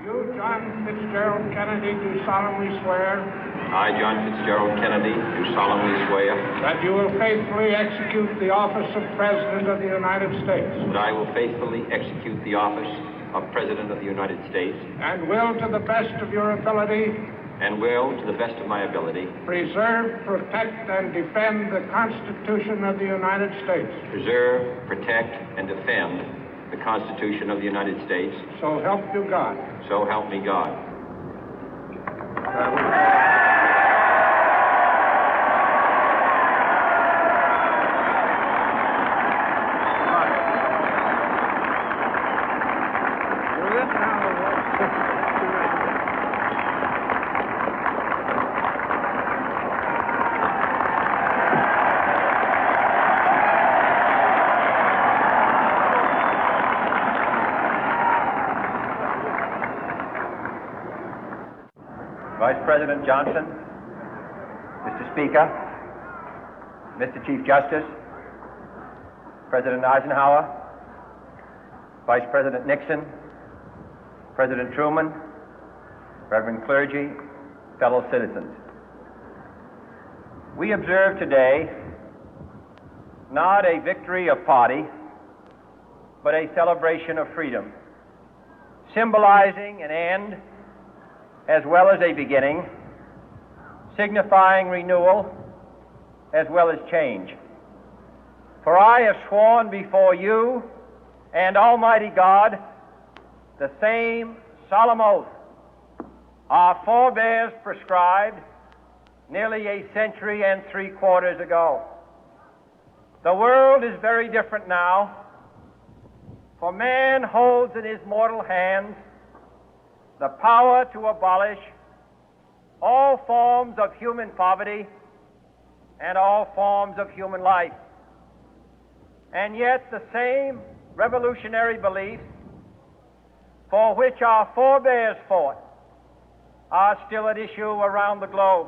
You, John Fitzgerald Kennedy, do solemnly swear. I, John Fitzgerald Kennedy, do solemnly swear. That you will faithfully execute the office of President of the United States. That I will faithfully execute the office of President of the United States. And will, to the best of your ability. And will, to the best of my ability. Preserve, protect, and defend the Constitution of the United States. Preserve, protect, and defend the Constitution of the United States. So help you God. So help me God. Vice President Johnson, Mr. Speaker, Mr. Chief Justice, President Eisenhower, Vice President Nixon, President Truman, Reverend clergy, fellow citizens. We observe today not a victory of party, but a celebration of freedom, symbolizing an end as well as a beginning, signifying renewal as well as change. For I have sworn before you and Almighty God the same solemn oath our forebears prescribed nearly a century and 3/4 ago. The world is very different now, for man holds in his mortal hands the power to abolish all forms of human poverty and all forms of human life. And yet the same revolutionary beliefs for which our forebears fought are still at issue around the globe.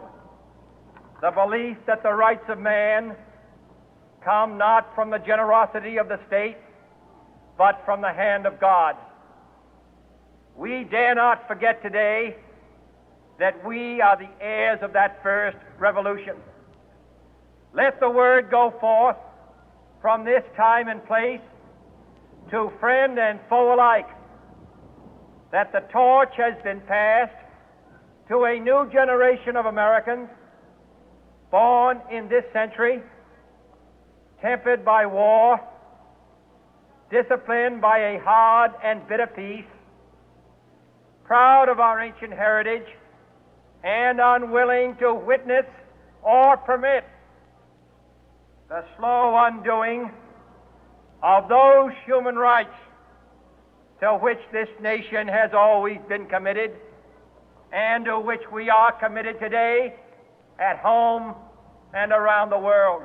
The belief that the rights of man come not from the generosity of the state, but from the hand of God. We dare not forget today that we are the heirs of that first revolution. Let the word go forth from this time and place to friend and foe alike that the torch has been passed to a new generation of Americans born in this century, tempered by war, disciplined by a hard and bitter peace, proud of our ancient heritage, and unwilling to witness or permit the slow undoing of those human rights to which this nation has always been committed and to which we are committed today at home and around the world.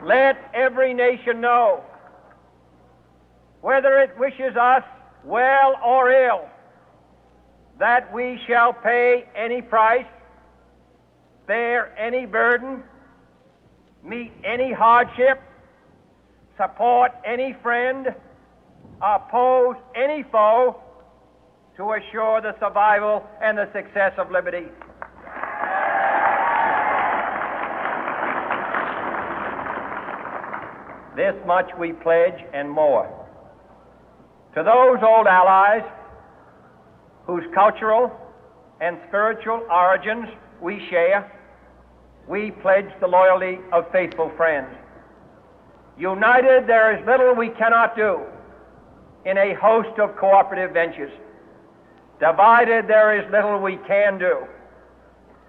Let every nation know, whether it wishes us well or ill, that we shall pay any price, bear any burden, meet any hardship, support any friend, oppose any foe to assure the survival and the success of liberty. This much we pledge and more. To those old allies whose cultural and spiritual origins we share, we pledge the loyalty of faithful friends. United, there is little we cannot do in a host of cooperative ventures. Divided, there is little we can do,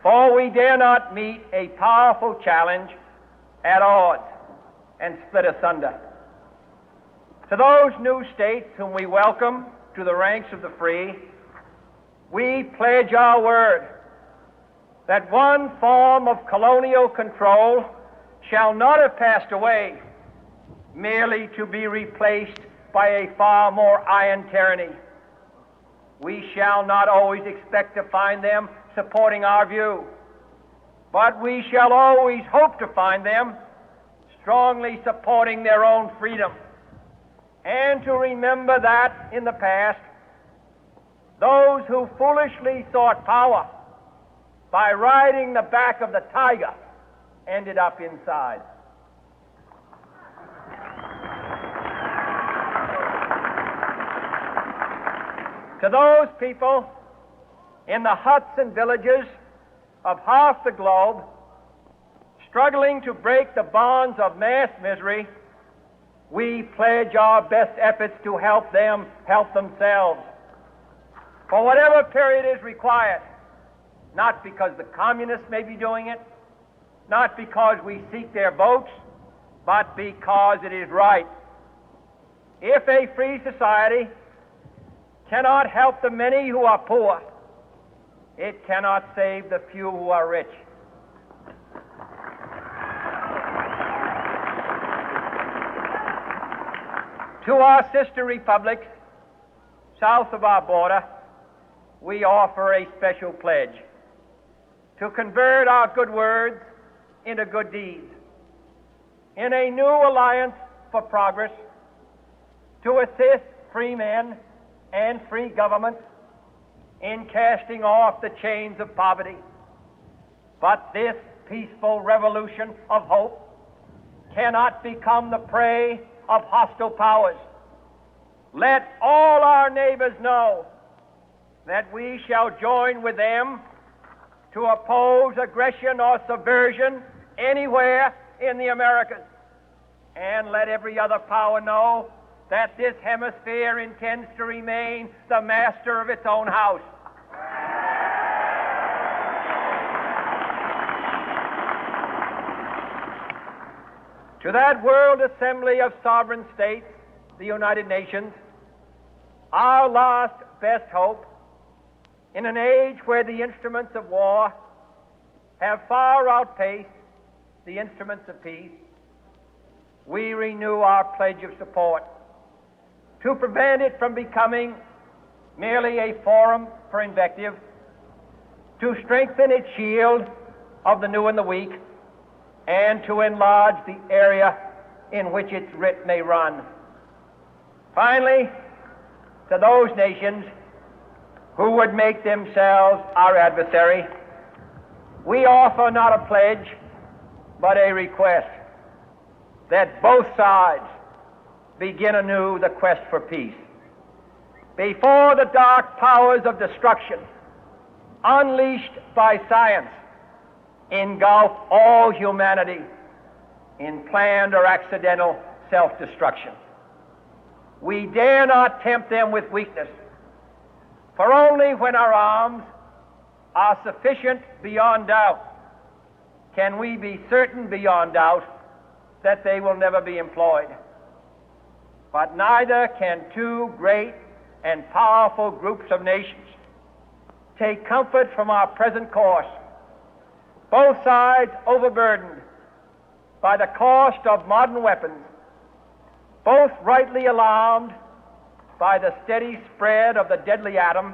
for we dare not meet a powerful challenge at odds and split asunder. To those new states whom we welcome to the ranks of the free, we pledge our word that one form of colonial control shall not have passed away, merely to be replaced by a far more iron tyranny. We shall not always expect to find them supporting our view, but we shall always hope to find them strongly supporting their own freedom, and to remember that in the past, those who foolishly sought power by riding the back of the tiger ended up inside. To those people in the huts and villages of half the globe struggling to break the bonds of mass misery, we pledge our best efforts to help them help themselves for whatever period is required, not because the communists may be doing it, not because we seek their votes, but because it is right. If a free society cannot help the many who are poor, it cannot save the few who are rich. To our sister republics south of our border, we offer a special pledge to convert our good words into good deeds, in a new alliance for progress, to assist free men and free governments in casting off the chains of poverty. But this peaceful revolution of hope cannot become the prey of hostile powers. Let all our neighbors know that we shall join with them to oppose aggression or subversion anywhere in the Americas. And let every other power know that this hemisphere intends to remain the master of its own house. To that World Assembly of Sovereign States, the United Nations, our last best hope, in an age where the instruments of war have far outpaced the instruments of peace, we renew our pledge of support to prevent it from becoming merely a forum for invective, to strengthen its shield of the new and the weak, and to enlarge the area in which its writ may run. Finally, to those nations who would make themselves our adversary, we offer not a pledge, but a request that both sides begin anew the quest for peace. Before the dark powers of destruction, unleashed by science, engulf all humanity in planned or accidental self-destruction, we dare not tempt them with weakness, for only when our arms are sufficient beyond doubt can we be certain beyond doubt that they will never be employed. But neither can two great and powerful groups of nations take comfort from our present course, both sides overburdened by the cost of modern weapons, both rightly alarmed by the steady spread of the deadly atom,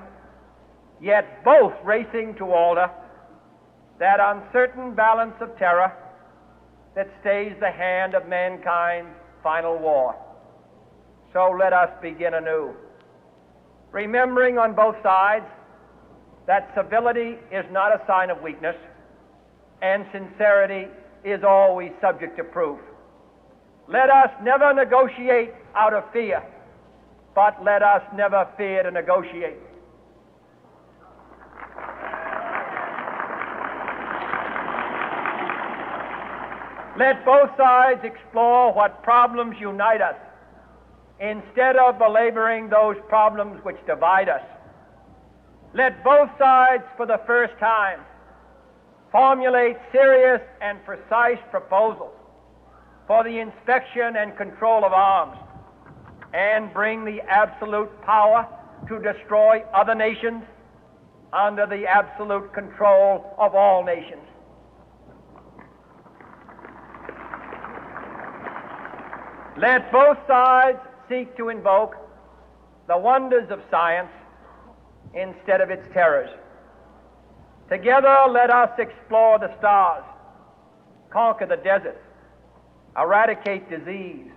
yet both racing to alter that uncertain balance of terror that stays the hand of mankind's final war. So let us begin anew, remembering on both sides that civility is not a sign of weakness, and sincerity is always subject to proof. Let us never negotiate out of fear, but let us never fear to negotiate. Let both sides explore what problems unite us, instead of belaboring those problems which divide us. Let both sides, for the first time, formulate serious and precise proposals for the inspection and control of arms, and bring the absolute power to destroy other nations under the absolute control of all nations. Let both sides seek to invoke the wonders of science instead of its terrors. Together, let us explore the stars, conquer the deserts, eradicate disease,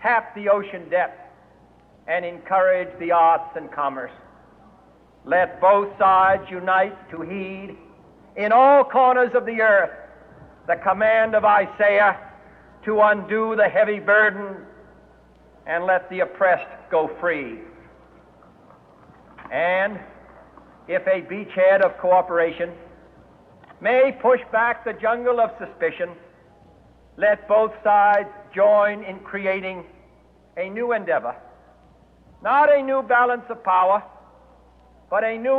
tap the ocean depth, and encourage the arts and commerce. Let both sides unite to heed in all corners of the earth the command of Isaiah to undo the heavy burden and let the oppressed go free. And if a beachhead of cooperation may push back the jungle of suspicion, let both sides join in creating a new endeavor, not a new balance of power, but a new